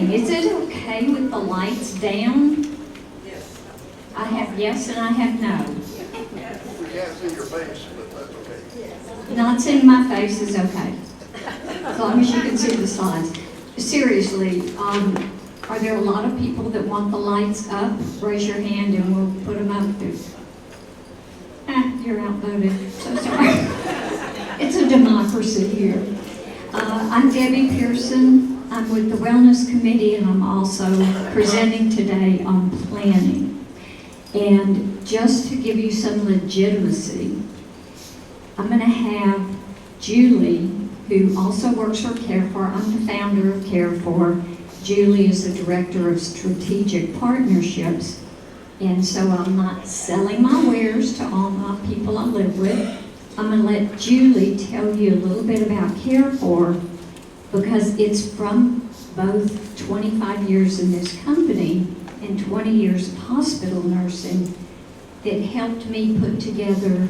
morning. Is it okay with the lights down? Yes. I have yes and I have no. We can't see your face, but that's okay. Not seeing my face is okay, as long as you can see the slides. Seriously, are there a lot of people that want the lights up? Raise your hand and we'll put them up. You're outvoted, so sorry. It's a democracy here. I'm Debbie Pearson. I'm with the Wellness Committee, and I'm also presenting today on planning. And just to give you some legitimacy, I'm going to have Julie, who also works for Care4. I'm the founder of Care4. Julie is the Director of Strategic Partnerships. And so I'm not selling my wares to all my people I live with. I'm going to let Julie tell you a little bit about Care4, because it's from both 25 years in this company and 20 years of hospital nursing that helped me put together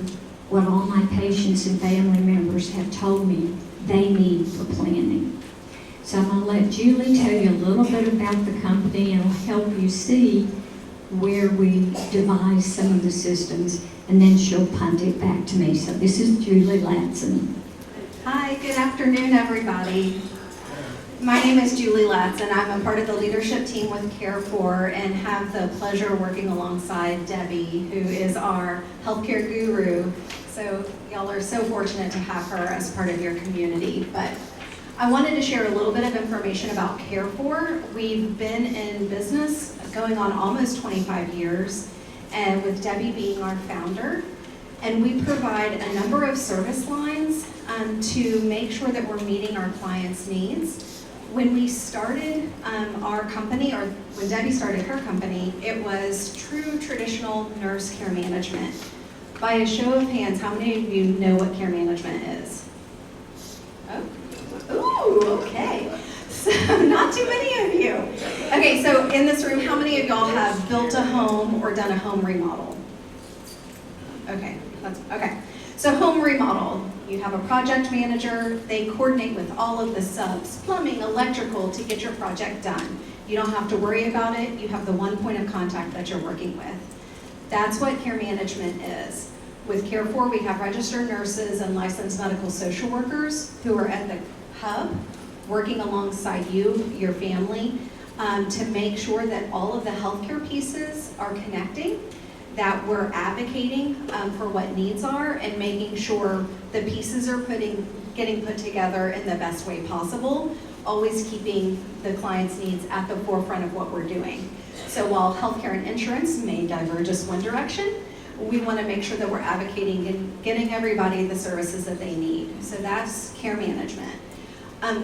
what all my patients and family members have told me they need for planning. So I'm going to let Julie tell you a little bit about the company, and it'll help you see where we devise some of the systems, and then she'll punt it back to me. So this is Julie Latson. Hi, good afternoon, everybody. My name is Julie Latson. I'm a part of the leadership team with Care4 and have the pleasure of working alongside Debbie, who is our healthcare guru. So y'all are so fortunate to have her as part of your community. But I wanted to share a little bit of information about Care4. We've been in business going on almost 25 years, and with Debbie being our founder. And we provide a number of service lines to make sure that we're meeting our clients' needs. When we started our company, or when Debbie started her company, it was true traditional nurse care management. By a show of hands, how many of you know what care management is? Oh, ooh, okay. So not too many of you. Okay, so in this room, how many of y'all have built a home or done a home remodel? Okay, okay. So home remodel, you have a project manager, they coordinate with all of the subs, plumbing, electrical, to get your project done. You don't have to worry about it, you have the one point of contact that you're working with. That's what care management is. With Care4, we have registered nurses and licensed medical social workers who are at the hub, working alongside you, your family, to make sure that all of the healthcare pieces are connecting, that we're advocating for what needs are, and making sure the pieces are getting put together in the best way possible, always keeping the client's needs at the forefront of what we're doing. So while healthcare and insurance may diverge us one direction, we want to make sure that we're advocating and getting everybody the services that they need. So that's care management.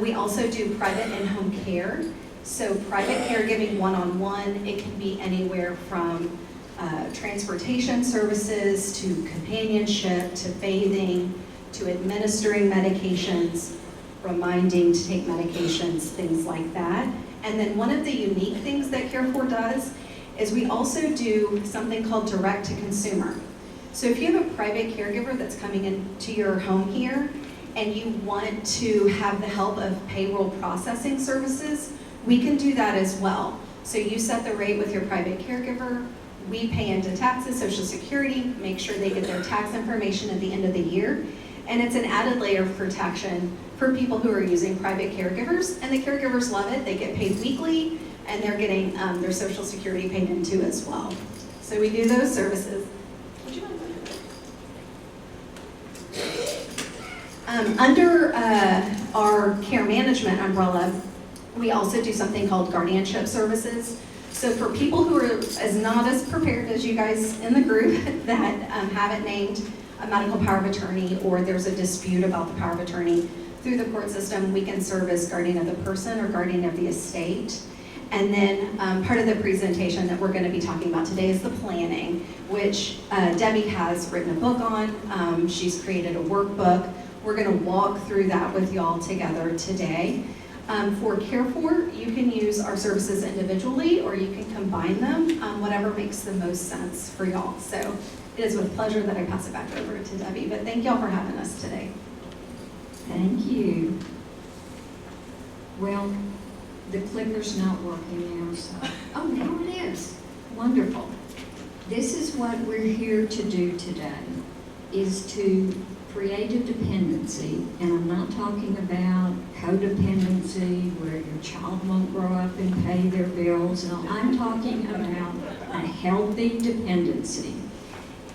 We also do private in-home care. So private caregiving one-on-one, it can be anywhere from transportation services to companionship to bathing to administering medications, reminding to take medications, things like that. And then one of the unique things that Care4 does is we also do something called direct to consumer. So if you have a private caregiver that's coming into your home here and you want to have the help of payroll processing services, we can do that as well. So you set the rate with your private caregiver, we pay into taxes, Social Security, make sure they get their tax information at the end of the year, and it's an added layer of protection for people who are using private caregivers, and the caregivers love it. They get paid weekly, and they're getting their Social Security paid into as well. So we do those services. Would you mind looking at that? Under our care management umbrella, we also do something called guardianship services. So for people who are not as prepared as you guys in the group that haven't named a medical power of attorney, or there's a dispute about the power of attorney, through the court system, we can serve as guardian of the person or guardian of the estate. And then part of the presentation that we're going to be talking about today is the planning, which Debbie has written a book on. She's created a workbook. We're going to walk through that with y'all together today. For Care4, you can use our services individually, or you can combine them, whatever makes the most sense for y'all. So it is with pleasure that I pass it back over to Debbie, but thank y'all for having us today. Thank you. Well, The clicker's not working now, so. Oh, now it is. Wonderful. This is what we're here to do today, is to create a dependency. And I'm not talking about codependency, where your child won't grow up and pay their bills. No, I'm talking about a healthy dependency.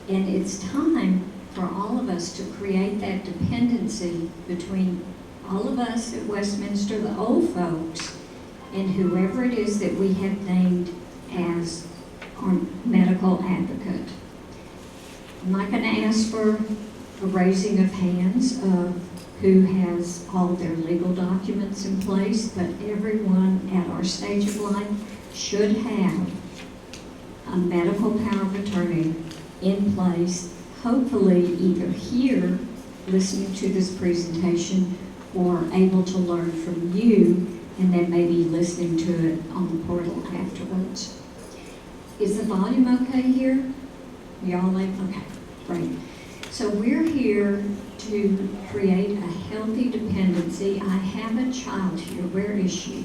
And it's time for all of us to create that dependency between all of us at Westminster, the old folks, and whoever it is that we have named as our medical advocate. I'm not going to ask for a raising of hands of who has all their legal documents in place, but everyone at our stage of life should have a medical power of attorney in place, hopefully either here, listening to this presentation, or able to learn from you, and then maybe listening to it on the portal afterwards. Is the volume okay here? Y'all like, okay, great. So we're here to create a healthy dependency. I have a child here. Where is she?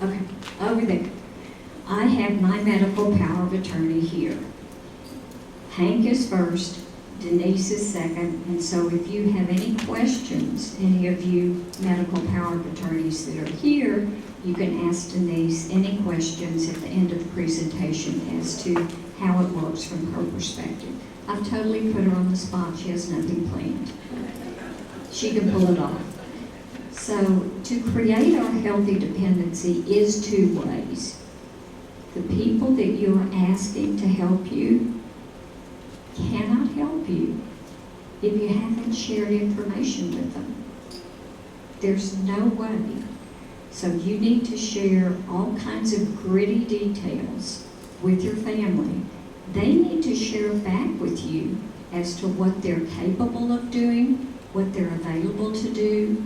Okay, over there. I have my medical power of attorney here. Hank is first, Denise is second, and so if you have any questions, any of you medical power of attorneys that are here, you can ask Denise any questions at the end of the presentation as to how it works from her perspective. I've totally put her on the spot. She has nothing planned. She can pull it off. So to create our healthy dependency is two ways. The people that you're asking to help you cannot help you if you haven't shared information with them. There's no way. So you need to share all kinds of gritty details with your family. They need to share back with you as to what they're capable of doing, what they're available to do,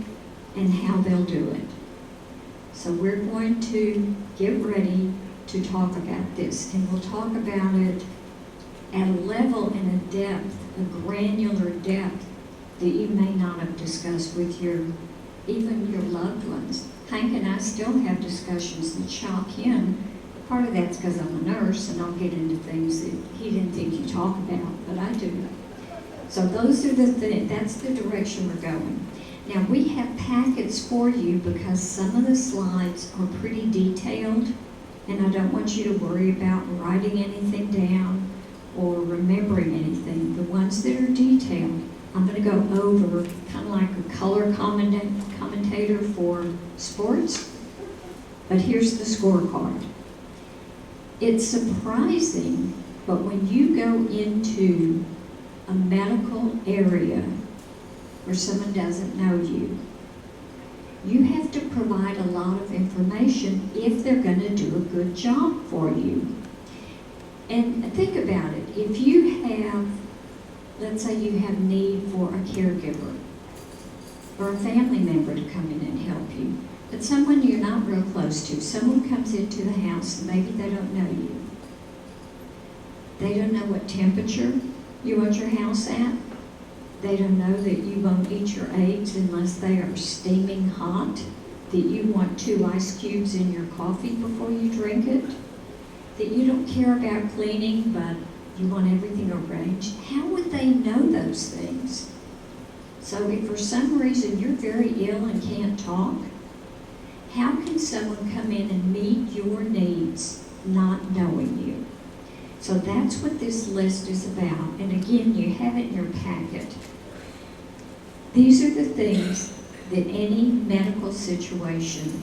and how they'll do it. So we're going to get ready to talk about this, and we'll talk about it at a level and a depth, a granular depth, that you may not have discussed with even your loved ones. Hank and I still have discussions that shock him. Part of that's because I'm a nurse and I'll get into things that he didn't think you talk about, but I do. So those are that's the direction we're going. Now we have packets for you because some of the slides are pretty detailed, and I don't want you to worry about writing anything down or remembering anything. The ones that are detailed, I'm going to go over kind of like a color commentator for sports, but here's the scorecard. It's surprising, but when you go into a medical area where someone doesn't know you, you have to provide a lot of information if they're going to do a good job for you. And think about it. If you have, let's say you have need for a caregiver or a family member to come in and help you, but someone you're not real close to, someone comes into the house and maybe they don't know you. They don't know what temperature you want your house at. They don't know that you won't eat your eggs unless they are steaming hot, that you want 2 ice cubes in your coffee before you drink it, that you don't care about cleaning, but you want everything arranged. How would they know those things? So if for some reason you're very ill and can't talk, how can someone come in and meet your needs not knowing you? So that's what this list is about. And again, you have it in your packet. These are the things that any medical situation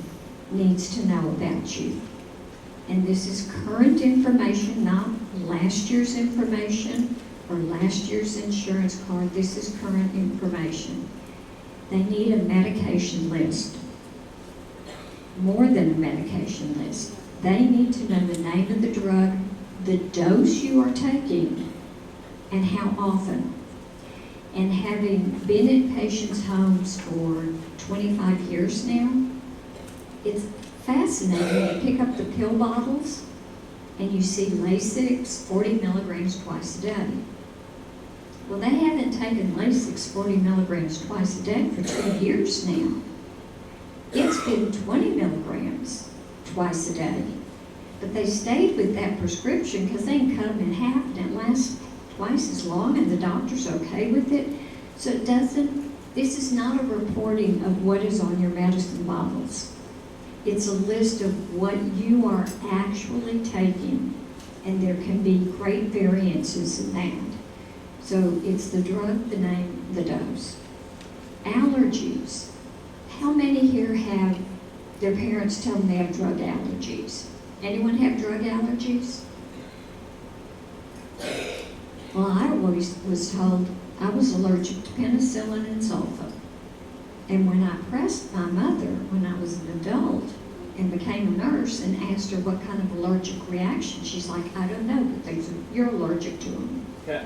needs to know about you. And this is current information, not last year's information or last year's insurance card. This is current information. They need a medication list. More than a medication list. They need to know the name of the drug, the dose you are taking, and how often. And having been in patients' homes for 25 years now, it's fascinating. You pick up the pill bottles and you see Lasix 40 milligrams twice a day. Well, they haven't taken Lasix 40 milligrams twice a day for 2 years now. It's been 20 milligrams twice a day. But they stayed with that prescription because they can cut them in half and it lasts twice as long and the doctor's okay with it. So it doesn't, this is not a reporting of what is on your medicine bottles. It's a list of what you are actually taking, and there can be great variances in that. So it's the drug, the name, the dose. Allergies. How many here have their parents tell them they have drug allergies? Anyone have drug allergies? Well, I always was told I was allergic to penicillin and sulfa. And when I pressed my mother when I was an adult and became a nurse and asked her what kind of allergic reaction, she's like, I don't know, but you're allergic to them. Yeah.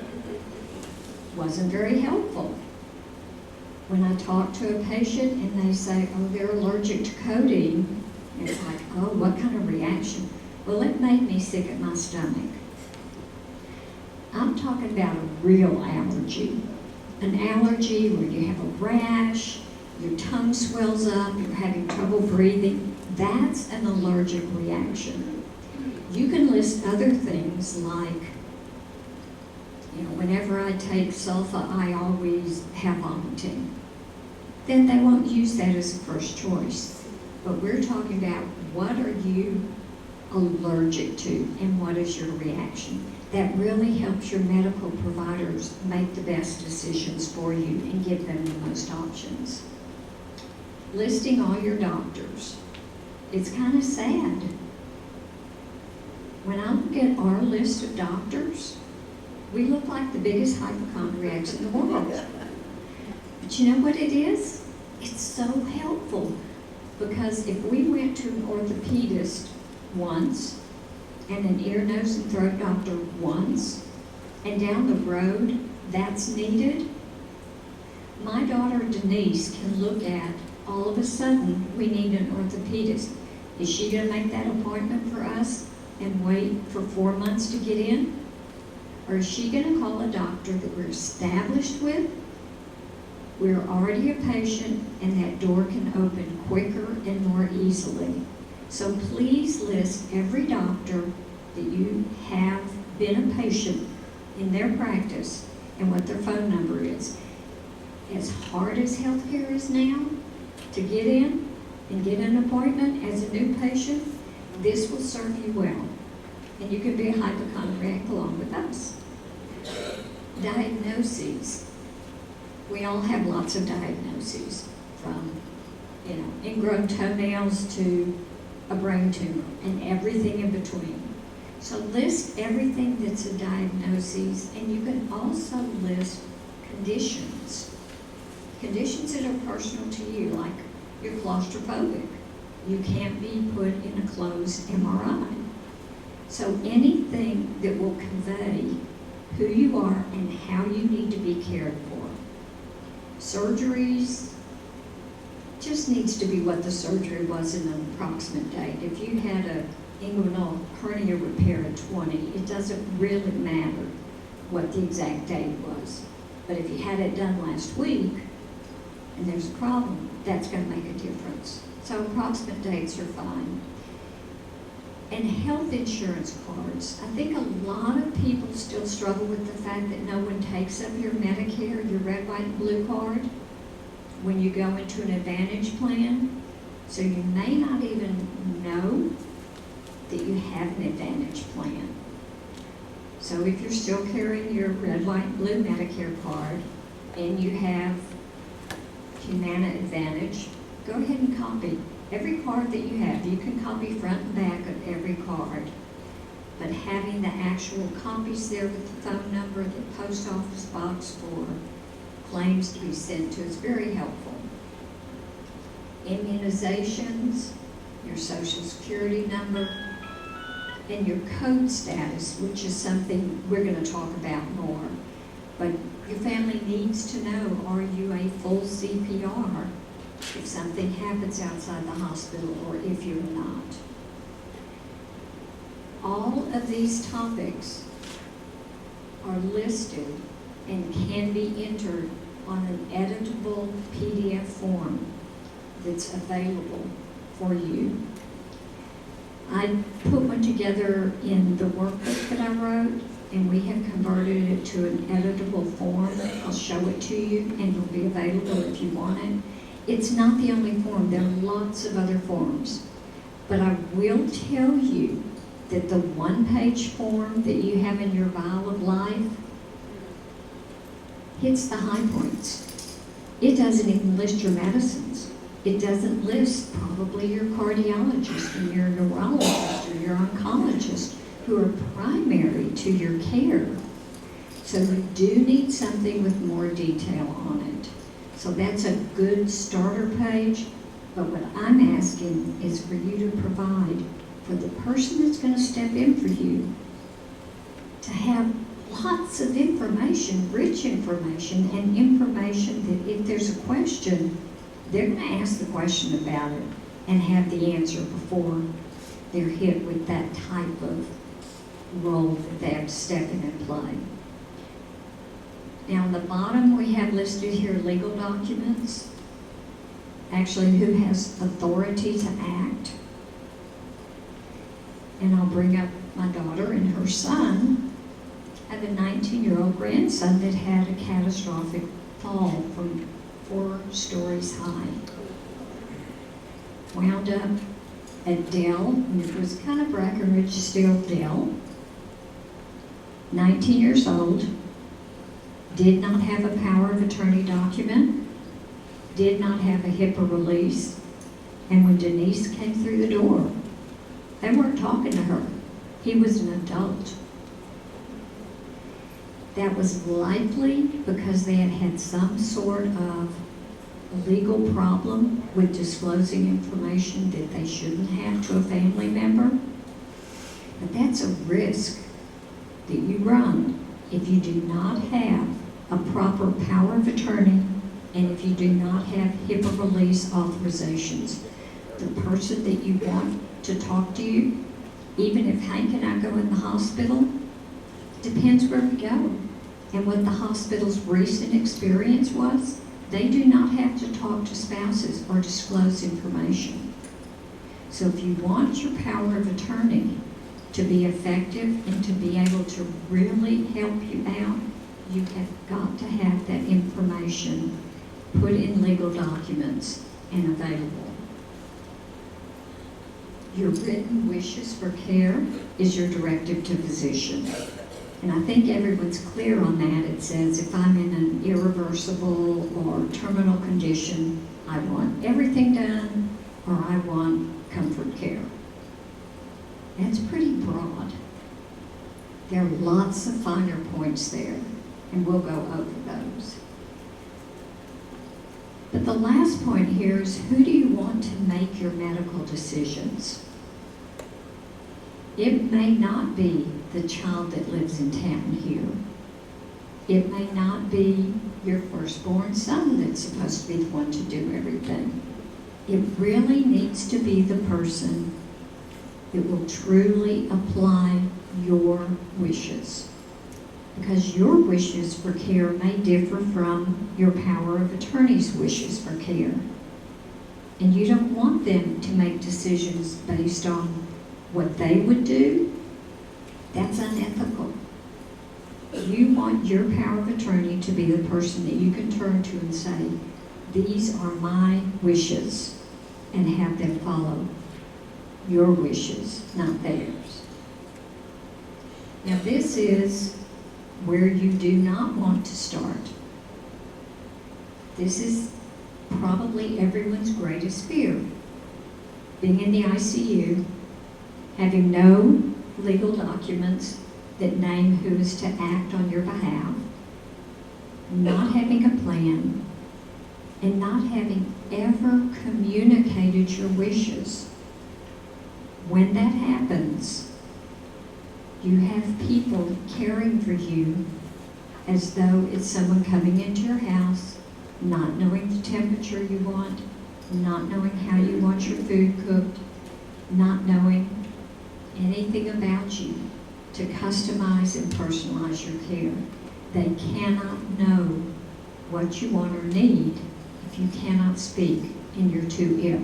Wasn't very helpful. When I talk to a patient and they say, oh, they're allergic to codeine, it's like, oh, what kind of reaction? Well, it made me sick at my stomach. I'm talking about a real allergy. An allergy where you have a rash, your tongue swells up, you're having trouble breathing. That's an allergic reaction. You can list other things like, whenever I take sulfa, I always have vomiting. Then they won't use that as a first choice. But we're talking about what are you allergic to and what is your reaction. That really helps your medical providers make the best decisions for you and give them the most options. Listing all your doctors. It's kind of sad. When I look at our list of doctors, we look like the biggest hypochondriacs in the world. But you know what it is? It's so helpful because if we went to an orthopedist once and an ear, nose, and throat doctor once, and down the road that's needed, my daughter Denise can look at, all of a sudden, we need an orthopedist. Is she going to make that appointment for us and wait for 4 months to get in? Or is she going to call a doctor that we're established with? We're already a patient, and that door can open quicker and more easily. So please list every doctor that you have been a patient in their practice and what their phone number is. As hard as healthcare is now, to get in and get an appointment as a new patient, this will serve you well. And you can be a hypochondriac along with us. Diagnoses. We all have lots of diagnoses, from ingrown toenails to a brain tumor and everything in between. So list everything that's a diagnosis, and you can also list conditions. Conditions that are personal to you, like you're claustrophobic. You can't be put in a closed MRI. So anything that will convey who you are and how you need to be cared for. Surgeries just needs to be what the surgery was in an approximate date. If you had a inguinal hernia repair at 20, it doesn't really matter what the exact date was. But if you had it done last week and there's a problem, that's going to make a difference. So approximate dates are fine. And health insurance cards. I think a lot of people still struggle with the fact that no one takes up your Medicare, your red, white, and blue card when you go into an Advantage plan. So you may not even know that you have an Advantage plan. So if you're still carrying your red, white, and blue Medicare card and you have Humana Advantage, go ahead and copy every card that you have. You can copy front and back of every card. But having the actual copies there with the phone number, the post office box for claims to be sent to is very helpful. Immunizations, your social security number, and your code status, which is something we're going to talk about more. But your family needs to know, are you a full CPR if something happens outside the hospital or if you're not? All of these topics are listed and can be entered on an editable PDF form that's available for you. I put one together in the workbook that I wrote, and we have converted it to an editable form. I'll show it to you, and it'll be available if you want it. It's not the only form. There are lots of other forms. But I will tell you that the one-page form that you have in your vial of life hits the high points. It doesn't even list your medicines. It doesn't list probably your cardiologist and your neurologist or your oncologist who are primary to your care. So you do need something with more detail on it. So that's a good starter page, but what I'm asking is for you to provide for the person that's going to step in for you to have lots of information, rich information, and information that if there's a question, they're going to ask the question about it and have the answer before they're hit with that type of role that they have to step in and play. Now, on the bottom, we have listed here legal documents, actually who has authority to act. And I'll bring up my daughter and her son. I have a 19-year-old grandson that had a catastrophic fall from 4 stories high. Wound up at Dell, and it was kind of Breckenridge, still Dell. 19 years old, did not have a power of attorney document, did not have a HIPAA release, and when Denise came through the door, they weren't talking to her. He was an adult. That was likely because they had had some sort of legal problem with disclosing information that they shouldn't have to a family member. But that's a risk that you run if you do not have a proper power of attorney and if you do not have HIPAA release authorizations. The person that you want to talk to you, even if Hank and I go in the hospital, depends where we go and what the hospital's recent experience was. They do not have to talk to spouses or disclose information. So if you want your power of attorney to be effective and to be able to really help you out, you have got to have that information put in legal documents and available. Your written wishes for care is your directive to physician. And I think everyone's clear on that. It says if I'm in an irreversible or terminal condition, I want everything done or I want comfort care. That's pretty broad. There are lots of finer points there, and we'll go over those. But the last point here is, who do you want to make your medical decisions? It may not be the child that lives in town here. It may not be your firstborn son that's supposed to be the one to do everything. It really needs to be the person that will truly apply your wishes. Because your wishes for care may differ from your power of attorney's wishes for care. And you don't want them to make decisions based on what they would do. That's unethical. You want your power of attorney to be the person that you can turn to and say, these are my wishes, and have them follow your wishes, not theirs. Now this is where you do not want to start. This is probably everyone's greatest fear. Being in the ICU, having no legal documents that name who is to act on your behalf, not having a plan, and not having ever communicated your wishes. When that happens, you have people caring for you as though it's someone coming into your house, not knowing the temperature you want, not knowing how you want your food cooked, not knowing anything about you to customize and personalize your care. They cannot know what you want or need if you cannot speak and you're too ill.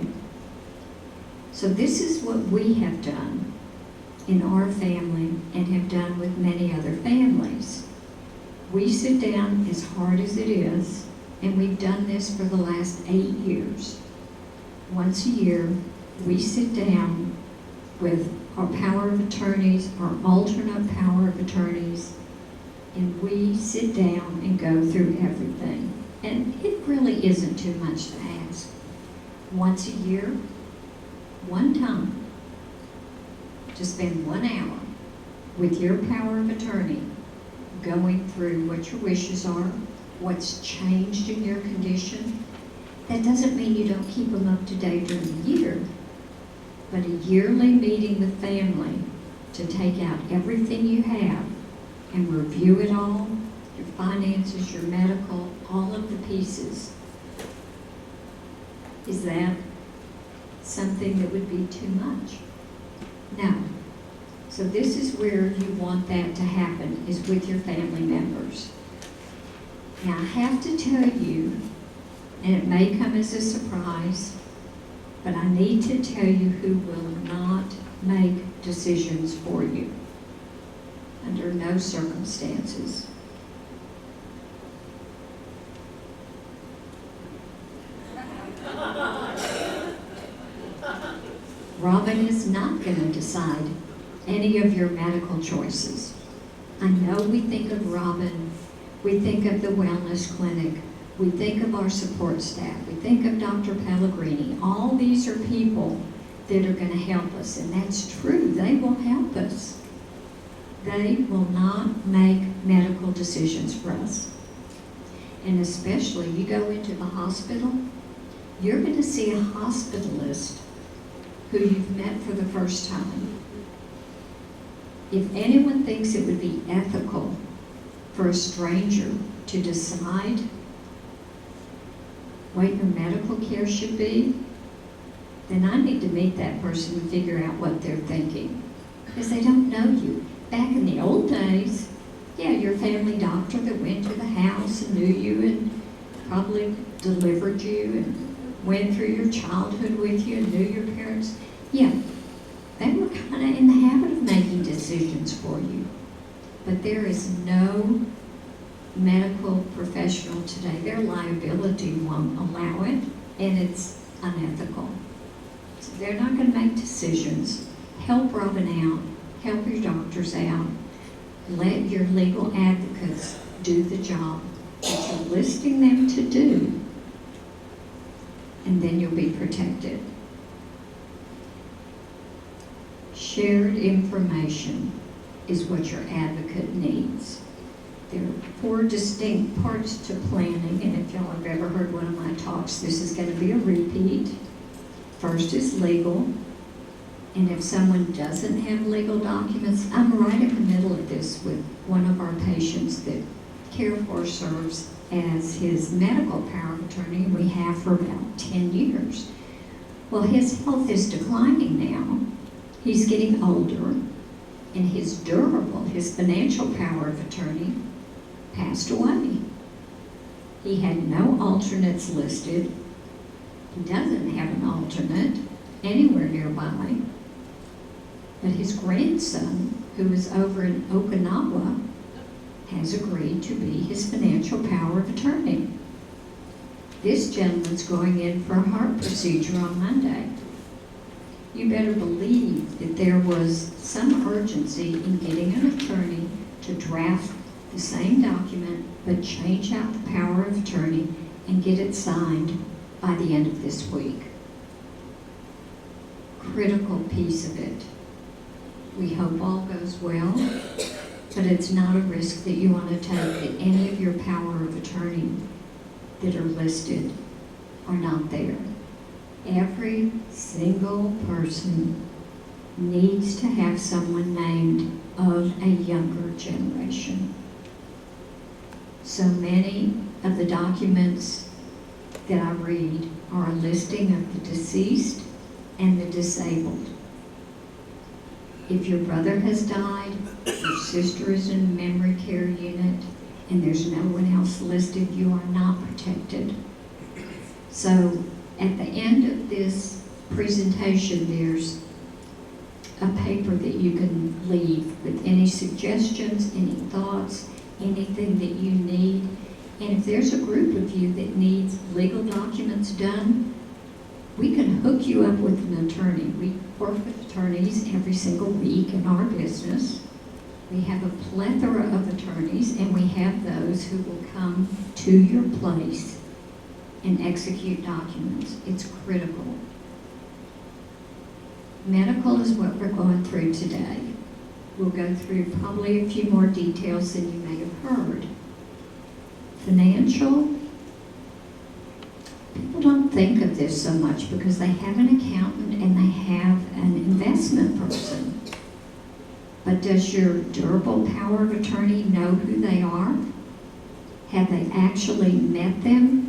So this is what we have done in our family and have done with many other families. We sit down, as hard as it is, and we've done this for the last 8 years. Once a year, we sit down with our power of attorneys, our alternate power of attorneys, and we sit down and go through everything. And it really isn't too much to ask. Once a year, one time, to spend 1 hour with your power of attorney, going through what your wishes are, what's changed in your condition. That doesn't mean you don't keep them up to date during the year, but a yearly meeting with family to take out everything you have and review it all, your finances, your medical, all of the pieces. Is that something that would be too much? No. So this is where you want that to happen, is with your family members. Now I have to tell you, and it may come as a surprise, but I need to tell you who will not make decisions for you, under no circumstances. Robin is not going to decide any of your medical choices. I know we think of Robin, we think of the wellness clinic, we think of our support staff, we think of Dr. Pellegrini. All these are people that are going to help us, and that's true. They will help us. They will not make medical decisions for us. And especially, you go into the hospital, you're going to see a hospitalist who you've met for the first time. If anyone thinks it would be ethical for a stranger to decide what your medical care should be, then I need to meet that person and figure out what they're thinking, because they don't know you. Back in the old days, yeah, your family doctor that went to the house and knew you and probably delivered you and went through your childhood with you and knew your parents, yeah, they were kind of in the habit of making decisions for you. But there is no medical professional today, their liability won't allow it, and it's unethical. So they're not going to make decisions. Help Robin out, help your doctors out, let your legal advocates do the job that you're listing them to do, and then you'll be protected. Shared information is what your advocate needs. There are 4 distinct parts to planning, and if y'all have ever heard one of my talks, this is going to be a repeat. First is legal, and if someone doesn't have legal documents, I'm right in the middle of this with one of our patients that Care4 serves as his medical power of attorney, and we have for about 10 years. Well, his health is declining now. He's getting older, and his financial power of attorney passed away. He had no alternates listed. He doesn't have an alternate anywhere nearby. But his grandson, who is over in Okinawa, has agreed to be his financial power of attorney. This gentleman's going in for a heart procedure on Monday. You better believe that there was some urgency in getting an attorney to draft the same document, but change out the power of attorney and get it signed by the end of this week. Critical piece of it. We hope all goes well, but it's not a risk that you want to take that any of your power of attorney that are listed are not there. Every single person needs to have someone named of a younger generation. So many of the documents that I read are a listing of the deceased and the disabled. If your brother has died, your sister is in a memory care unit, and there's no one else listed, you are not protected. So At the end of this presentation, there's a paper that you can leave with any suggestions, any thoughts, anything that you need. And if there's a group of you that needs legal documents done, we can hook you up with an attorney. We work with attorneys every single week in our business. We have a plethora of attorneys, and we have those who will come to your place and execute documents. It's critical. Medical is what we're going through today. We'll go through probably a few more details than you may have heard. Financial, people don't think of this so much because they have an accountant and they have an investment person. But does your durable power of attorney know who they are? Have they actually met them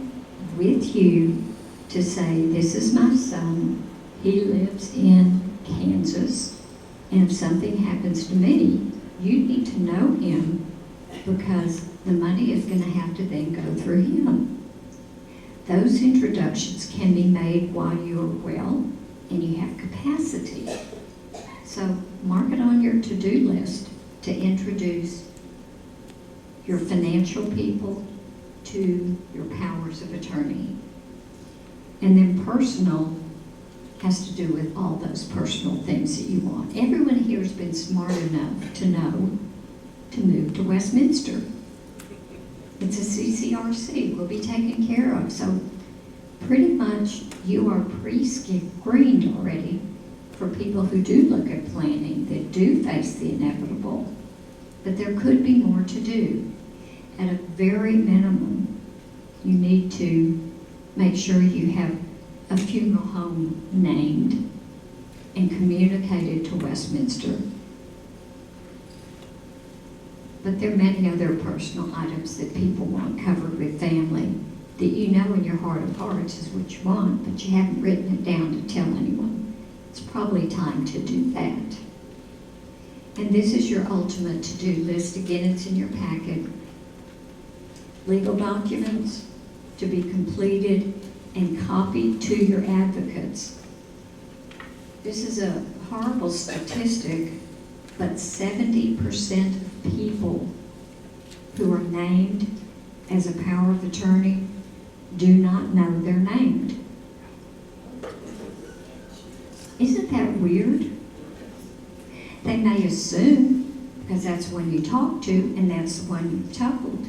with you to say, this is my son, he lives in Kansas, and if something happens to me, you need to know him because the money is going to have to then go through him. Those introductions can be made while you are well and you have capacity. So mark it on your to-do list to introduce your financial people to your powers of attorney. And then personal has to do with all those personal things that you want. Everyone here has been smart enough to know to move to Westminster. It's a CCRC, will be taken care of. So pretty much you are pre-screened already for people who do look at planning, that do face the inevitable. But there could be more to do. At a very minimum, you need to make sure you have a funeral home named and communicated to Westminster. But there are many other personal items that people want covered with family that you know in your heart of hearts is what you want, but you haven't written it down to tell anyone. It's probably time to do that. And this is your ultimate to-do list. Again, it's in your packet. Legal documents to be completed and copied to your advocates. This is a horrible statistic, but 70% of people who are named as a power of attorney do not know they're named. Isn't that weird? They may assume, because that's one you talk to and that's the one you've told,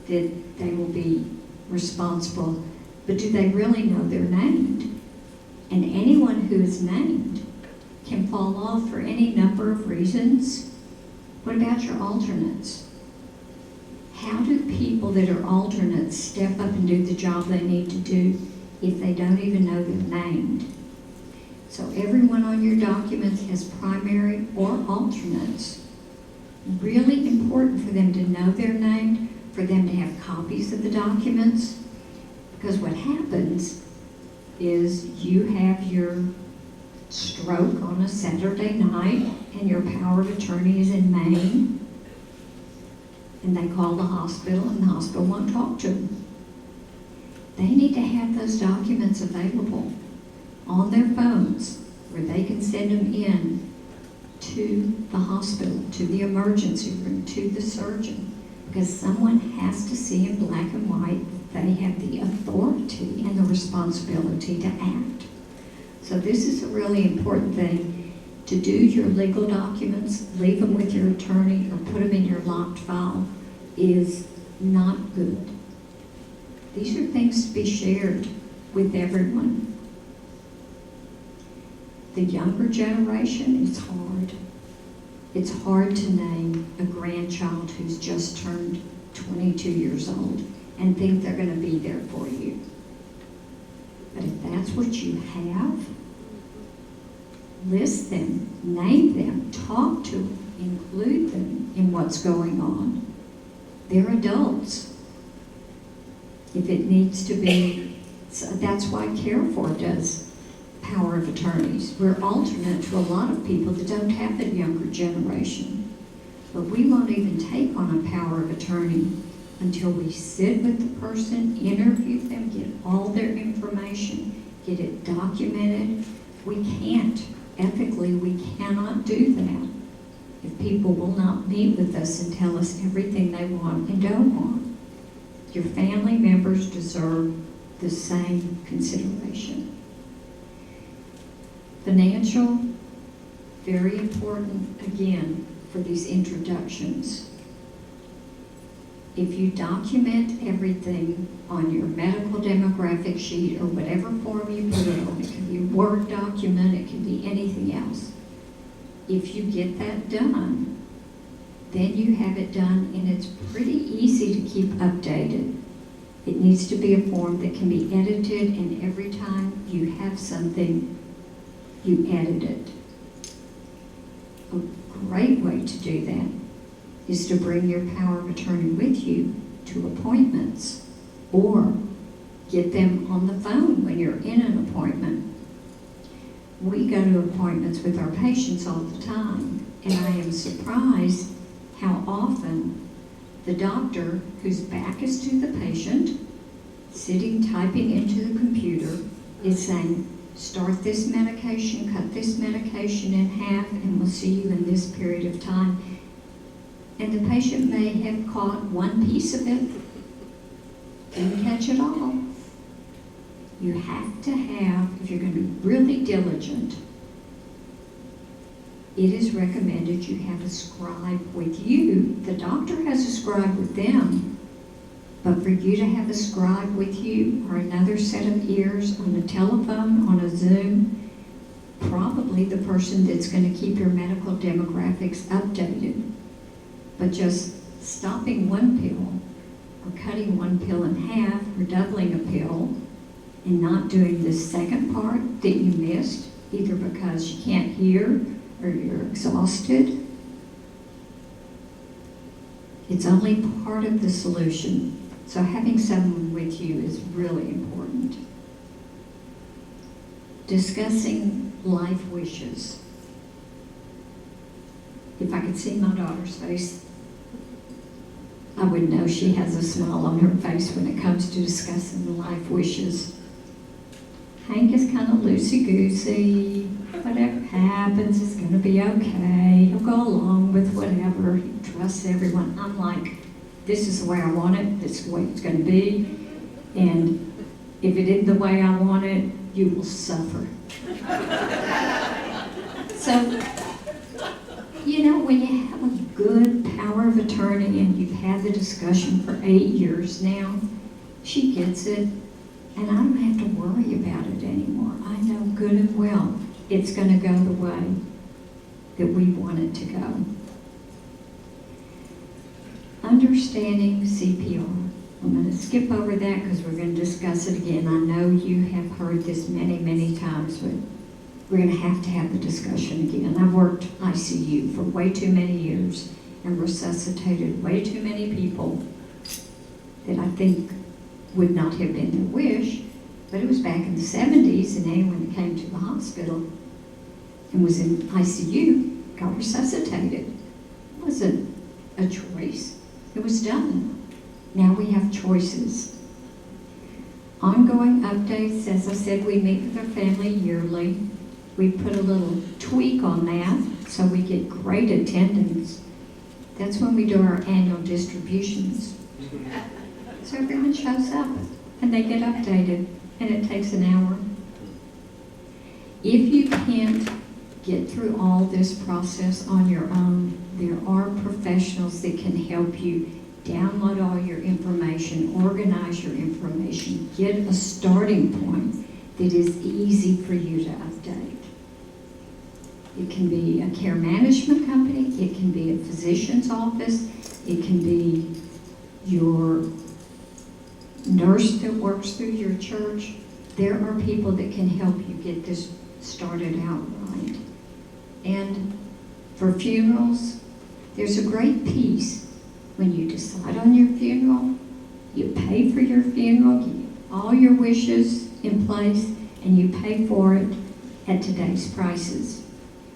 that they will be responsible, but do they really know they're named? And anyone who is named can fall off for any number of reasons. What about your alternates? How do people that are alternates step up and do the job they need to do if they don't even know they're named? So everyone on your documents has primary or alternates. Really important for them to know they're named, for them to have copies of the documents, because what happens is you have your stroke on a Saturday night and your power of attorney is in Maine, and they call the hospital and the hospital won't talk to them. They need to have those documents available on their phones where they can send them in to the hospital, to the emergency room, to the surgeon, because someone has to see in black and white that they have the authority and the responsibility to act. So this is a really important thing. To do your legal documents, leave them with your attorney or put them in your locked file is not good. These are things to be shared with everyone. The younger generation is hard. It's hard to name a grandchild who's just turned 22 years old and think they're going to be there for you. But if that's what you have, list them, name them, talk to them, include them in what's going on. They're adults. If it needs to be, so that's why CARE4 does power of attorneys. We're alternate to a lot of people that don't have the younger generation. But we won't even take on a power of attorney until we sit with the person, interview them, get all their information, get get it documented. We can't, ethically, we cannot do that if people will not meet with us and tell us everything they want and don't want. Your family members deserve the same consideration. Financial, very important, again, for these introductions. If you document everything on your medical demographic sheet or whatever form you put it on, it can be a Word document, it can be anything else. If you get that done, then you have it done, and it's pretty easy to keep updated. It needs to be a form that can be edited, and every time you have something, you edit it. A great way to do that is to bring your power of attorney with you to appointments, or get them on the phone when you're in an appointment. We go to appointments with our patients all the time, and I am surprised how often the doctor, whose back is to the patient, sitting typing into the computer, is saying, start this medication, cut this medication in half, and we'll see you in this period of time. And the patient may have caught one piece of it, didn't catch it all. You have to have, if you're going to be really diligent, it is recommended you have a scribe with you. The doctor has a scribe with them, but for you to have a scribe with you, or another set of ears on the telephone, on a Zoom, probably the person that's going to keep your medical demographics updated. But just stopping one pill, or cutting one pill in half, or doubling a pill, and not doing the second part that you missed, either because you can't hear or you're exhausted, it's only part of the solution. So having someone with you is really important. Discussing life wishes. If I could see my daughter's face, I would know she has a smile on her face when it comes to discussing life wishes. Hank is kind of loosey-goosey. Whatever happens is going to be okay. He'll go along with whatever. He trusts everyone. I'm like, this is the way I want it. This is the way it's going to be. And if it isn't the way I want it, you will suffer. So, you know, when you have a good power of attorney and you've had the discussion for 8 years now, she gets it. And I don't have to worry about it anymore. I know good and well it's going to go the way that we want it to go. Understanding CPR. I'm going to skip over that because we're going to discuss it again. I know you have heard this many, many times, but we're going to have the discussion again. I've worked ICU for way too many years and resuscitated way too many people that I think would not have been their wish, but it was back in the 70s, and anyone that came to the hospital and was in ICU got resuscitated. It wasn't a choice. It was done. Now we have choices. Ongoing updates, as I said, we meet with our family yearly. We put a little tweak on that so we get great attendance. That's when we do our annual distributions. So everyone shows up and they get updated, and it takes an hour. If you can't get through all this process on your own, there are professionals that can help you download all your information, organize your information, get a starting point that is easy for you to update. It can be a care management company, it can be a physician's office, it can be your nurse that works through your church. There are people that can help you get this started out right. And for funerals, there's a great piece when you decide on your funeral, you pay for your funeral, you get all your wishes in place, and you pay for it at today's prices.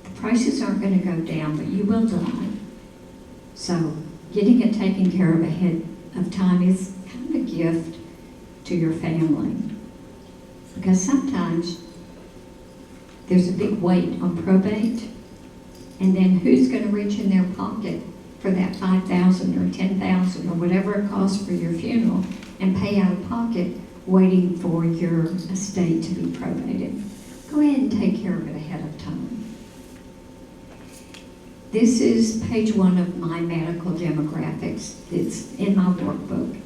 The prices aren't going to go down, but you will die. So getting it taken care of ahead of time is kind of a gift to your family. Because sometimes there's a big weight on probate, and then who's going to reach in their pocket for that $5,000 or $10,000 or whatever it costs for your funeral and pay out of pocket waiting for your estate to be probated? Go ahead and take care of it ahead of time. This is page 1 of my medical demographics. It's in my workbook.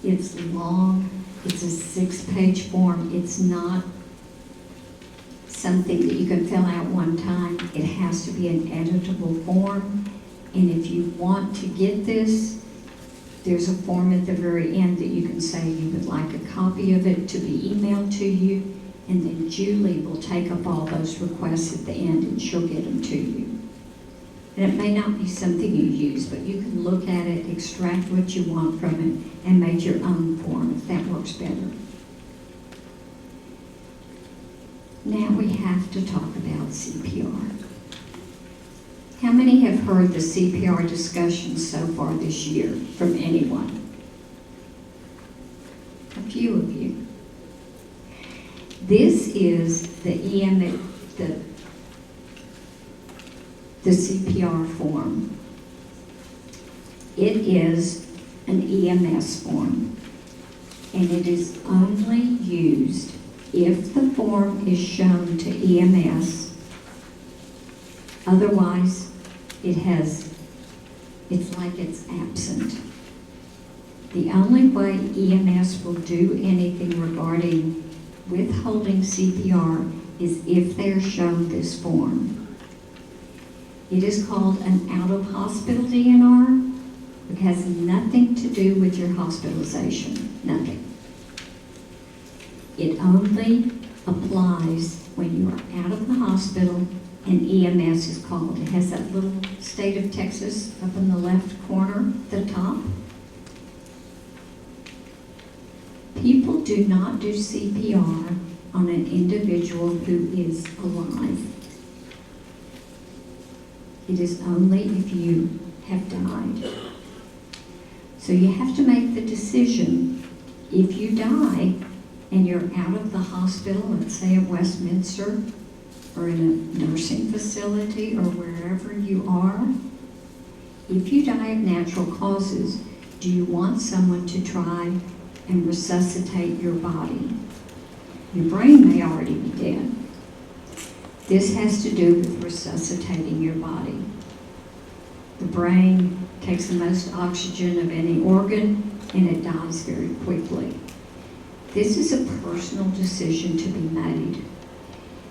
It's long. It's a 6-page form. It's not something that you can fill out one time. It has to be an editable form. And if you want to get this, there's a form at the very end that you can say you would like a copy of it to be emailed to you, and then Julie will take up all those requests at the end and she'll get them to you. And it may not be something you use, but you can look at it, extract what you want from it, and make your own form if that works better. Now we have to talk about CPR. How many have heard the CPR discussion so far this year from anyone? A few of you. This is the CPR form. It is an EMS form, and it is only used if the form is shown to EMS. Otherwise, it's like it's absent. The only way EMS will do anything regarding withholding CPR is if they're shown this form. It is called an out-of-hospital DNR. It has nothing to do with your hospitalization, nothing. It only applies when you are out of the hospital and EMS is called. It has that little state of Texas up in the left corner, the top. People do not do CPR on an individual who is alive. It is only if you have died. So you have to make the decision. If you die and you're out of the hospital, let's say at Westminster, or in a nursing facility, or wherever you are, if you die of natural causes, do you want someone to try and resuscitate your body? Your brain may already be dead. This has to do with resuscitating your body. The brain takes the most oxygen of any organ, and it dies very quickly. This is a personal decision to be made.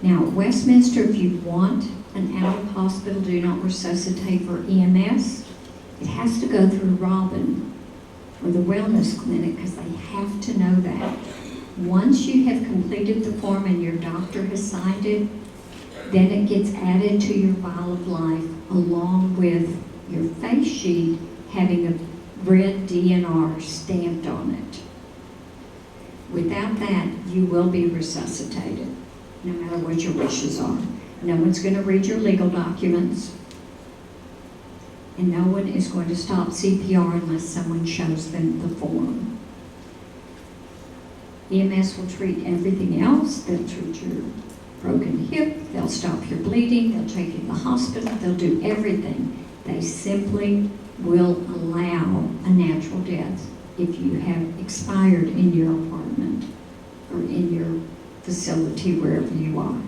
Now, at Westminster, if you want an out-of-hospital do not resuscitate for EMS, it has to go through Robin or the wellness clinic, because they have to know that. Once you have completed the form and your doctor has signed it, then it gets added to your file of life along with your face sheet having a red DNR stamped on it. Without that, you will be resuscitated, no matter what your wishes are. No one's going to read your legal documents, and no one is going to stop CPR unless someone shows them the form. EMS will treat everything else. They'll treat your broken hip, they'll stop your bleeding, they'll take you to the hospital, they'll do everything. They simply will allow a natural death if you have expired in your apartment or in your facility, wherever you are.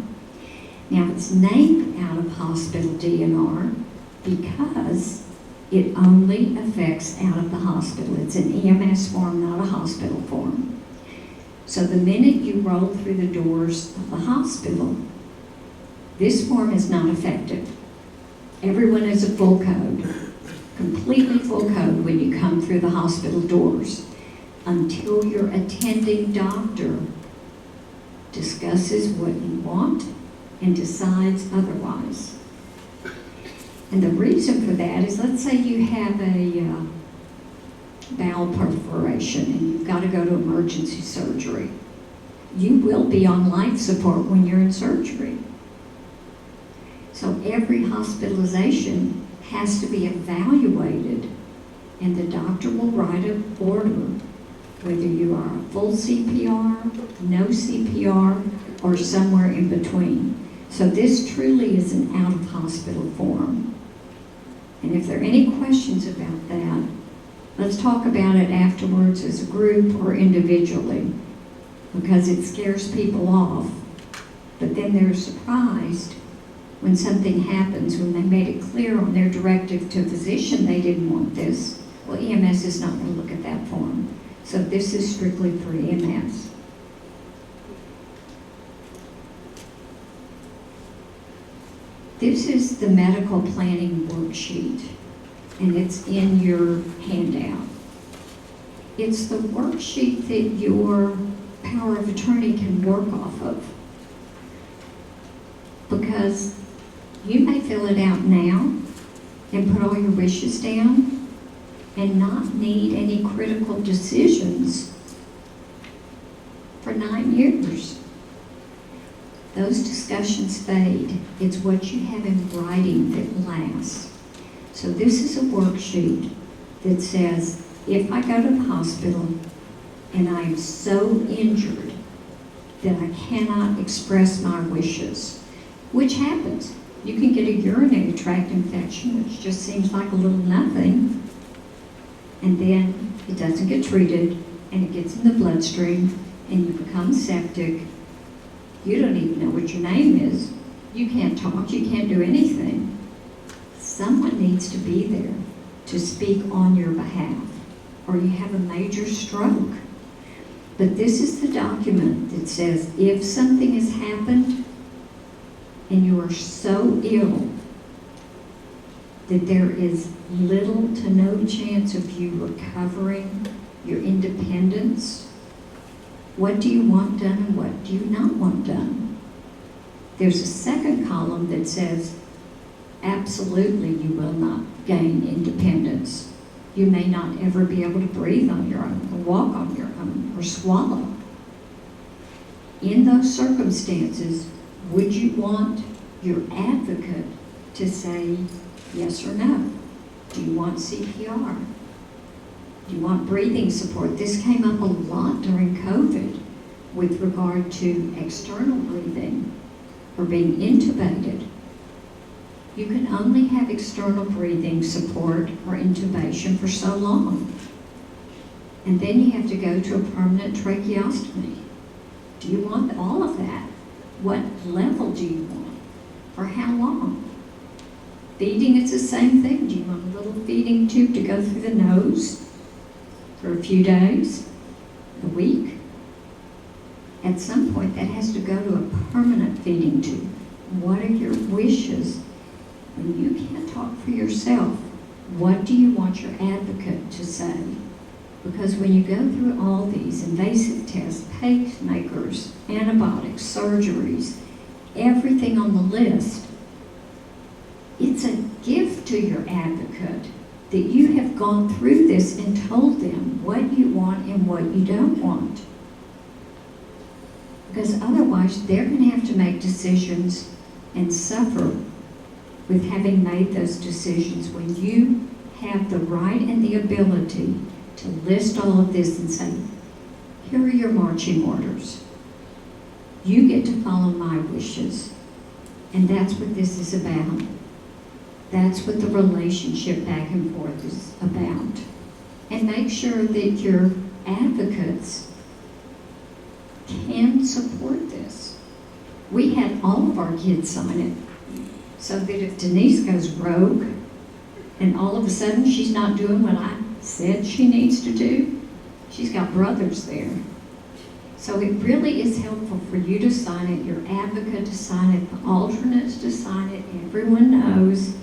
Now, it's named out-of-hospital DNR because it only affects out of the hospital. It's an EMS form, not a hospital form. So the minute you roll through the doors of the hospital, this form is not effective. Everyone is a full code, completely full code when you come through the hospital doors, until your attending doctor discusses what you want and decides otherwise. And the reason for that is, let's say you have a bowel perforation and you've got to go to emergency surgery. You will be on life support when you're in surgery. So every hospitalization has to be evaluated, and the doctor will write an order whether you are a full CPR, no CPR, or somewhere in between. So this truly is an out-of-hospital form. And if there are any questions about that, let's talk about it afterwards as a group or individually, because it scares people off. But then they're surprised when something happens, when they made it clear on their directive to physician they didn't want this. Well, EMS is not going to look at that form. So this is strictly for EMS. This is the medical planning worksheet, and it's in your handout. It's the worksheet that your power of attorney can work off of. Because you may fill it out now and put all your wishes down and not need any critical decisions for 9 years. Those discussions fade. It's what you have in writing that lasts. So this is a worksheet that says, if I go to the hospital and I am so injured that I cannot express my wishes, which happens. You can get a urinary tract infection, which just seems like a little nothing, and then it doesn't get treated, and it gets in the bloodstream, and you become septic. You don't even know what your name is. You can't talk, you can't do anything. Someone needs to be there to speak on your behalf, or you have a major stroke. But this is the document that says if something has happened and you are so ill that there is little to no chance of you recovering your independence, what do you want done and what do you not want done? There's a second column that says, absolutely you will not gain independence. You may not ever be able to breathe on your own, or walk on your own, or swallow. In those circumstances, would you want your advocate to say yes or no? Do you want CPR? Do you want breathing support? This came up a lot during COVID with regard to external breathing or being intubated. You can only have external breathing support or intubation for so long. And then you have to go to a permanent tracheostomy. Do you want all of that? What level do you want? For how long? Feeding is the same thing. Do you want a little feeding tube to go through the nose for a few days, a week? At some point, that has to go to a permanent feeding tube. What are your wishes? When you can't talk for yourself, what do you want your advocate to say? Because when you go through all these invasive tests, pacemakers, antibiotics, surgeries, everything on the list, it's a gift to your advocate that you have gone through this and told them what you want and what you don't want. Because otherwise, they're going to have to make decisions and suffer with having made those decisions when you have the right and the ability to list all of this and say, here are your marching orders. You get to follow my wishes. And that's what this is about. That's what the relationship back and forth is about. And make sure that your advocates can support this. We had all of our kids sign it, so that if Denise goes rogue and all of a sudden she's not doing what I said she needs to do, she's got brothers there. So it really is helpful for you to sign it, your advocate to sign it, the alternates to sign it, everyone knows,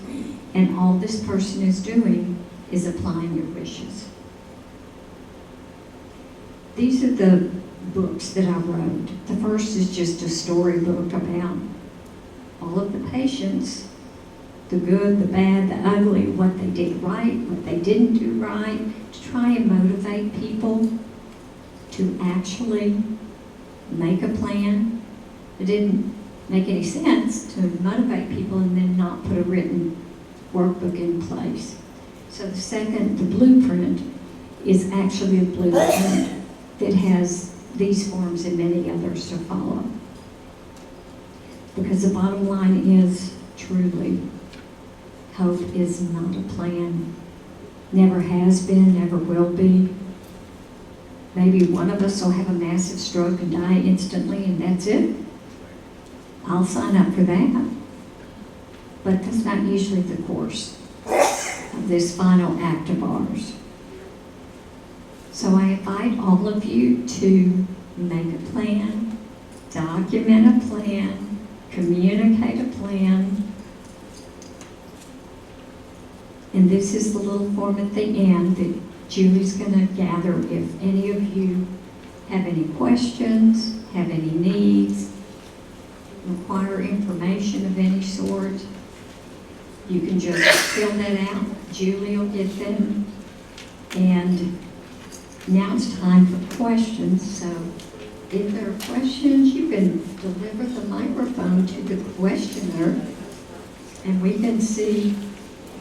and all this person is doing is applying your wishes. These are the books that I wrote. The first is just a storybook about all of the patients, the good, the bad, the ugly, what they did right, what they didn't do right, to try and motivate people to actually make a plan. It didn't make any sense to motivate people and then not put a written workbook in place. So the second, the blueprint, is actually a blueprint that has these forms and many others to follow. Because the bottom line is, truly, hope is not a plan. Never has been, never will be. Maybe one of us will have a massive stroke and die instantly, and that's it. I'll sign up for that. But that's not usually the course of this final act of ours. So I invite all of you to make a plan, document a plan, communicate a plan. And this is the little form at the end that Julie's going to gather if any of you have any questions, have any needs, require information of any sort. You can just fill that out. Julie will get them. And now it's time for questions. So if there are questions, you can deliver the microphone to the questioner and we can see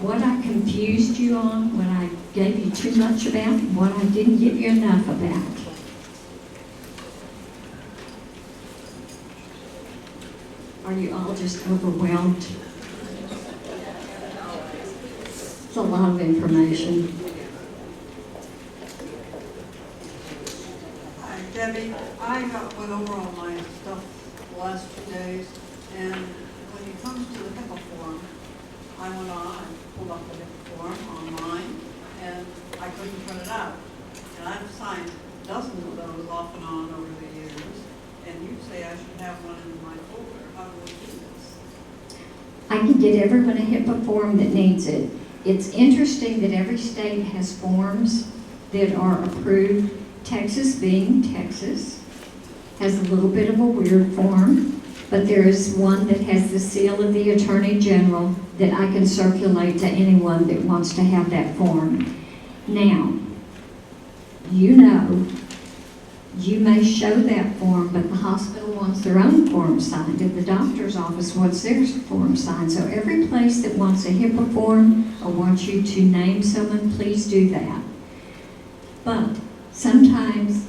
what I confused you on, what I gave you too much about, and what I didn't give you enough about. Are you all just overwhelmed? It's a lot of information. Hi, Debbie. I went over all my stuff the last 2 days, and when it comes to the HIPAA form, I went on, I pulled up the HIPAA form online, and I couldn't print it out. And I've signed dozens of those off and on over the years, and you say I should have one in my folder. How do we do this? I can get everyone a HIPAA form that needs it. It's interesting that every state has forms that are approved. Texas, being Texas, has a little bit of a weird form, but there is one that has the seal of the Attorney General that I can circulate to anyone that wants to have that form. Now, you know, you may show that form, but the hospital wants their own form signed, and the doctor's office wants their form signed. So every place that wants a HIPAA form or wants you to name someone, please do that. But sometimes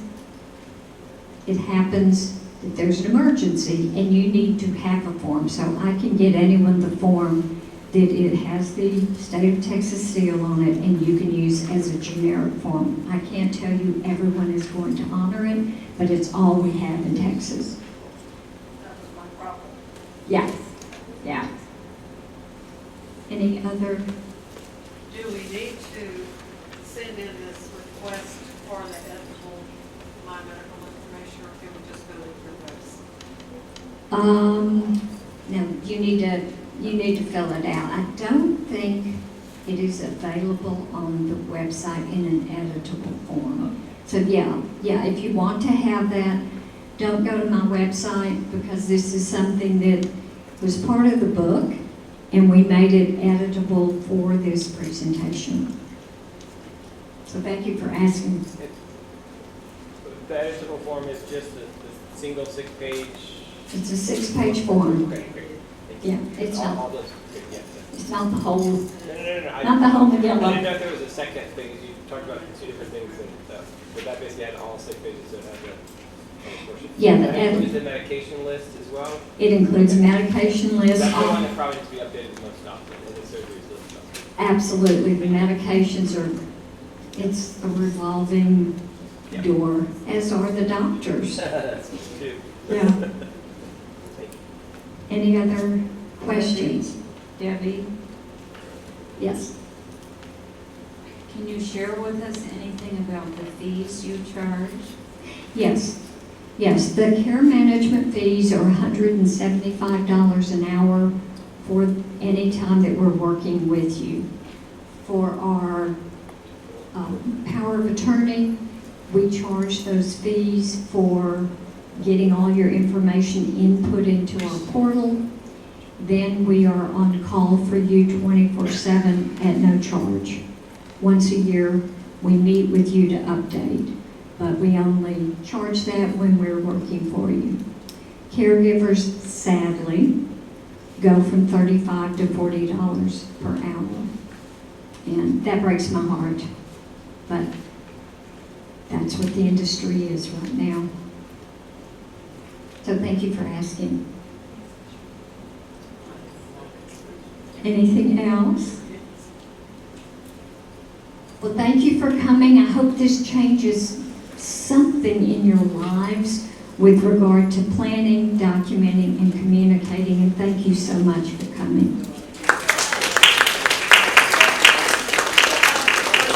it happens that there's an emergency and you need to have a form. So I can get anyone the form that it has the state of Texas seal on it and you can use as a generic form. I can't tell you everyone is going to honor it, but it's all we have in Texas. That was my problem. Yeah, yeah. Any other? Do we need to send in this request for the editable My Medical Information, or can we just go with your best? No, you need to fill it out. I don't think it is available on the website in an editable form. So yeah, if you want to have that, don't go to my website because this is something that was part of the book and we made it editable for this presentation. So thank you for asking. The editable form is just a single 6-page. It's a 6-page form. Okay, great. Yeah, it's all not, those. Yeah. it's not the whole, No. not the whole I didn't Manila. know if there was a second thing. You talked about 2 different things, and but that basically had all 6 pages. So it had the portion. Yeah, That the includes the medication list as well. It includes a medication list. That's the one that probably needs to be updated the most often, and the surgeries list. Absolutely, the medications are, it's a revolving Yeah. door, as are the doctors. That's too. Yeah. Thank you. Any other questions? Debbie? Yes. Can you share with us anything about the fees you charge? Yes. The care management fees are $175 an hour for any time that we're working with you. For our power of attorney, we charge those fees for getting all your information input into our portal. Then we are on call for you 24/7 at no charge. Once a year, we meet with you to update, but we only charge that when we're working for you. Caregivers, sadly, go from $35 to $40 per hour. And that breaks my heart, but that that's what the industry is right now. So thank you for asking. Anything else? Well, thank you for coming. I hope this changes something in your lives with regard to planning, documenting, and communicating. And thank you so much for coming.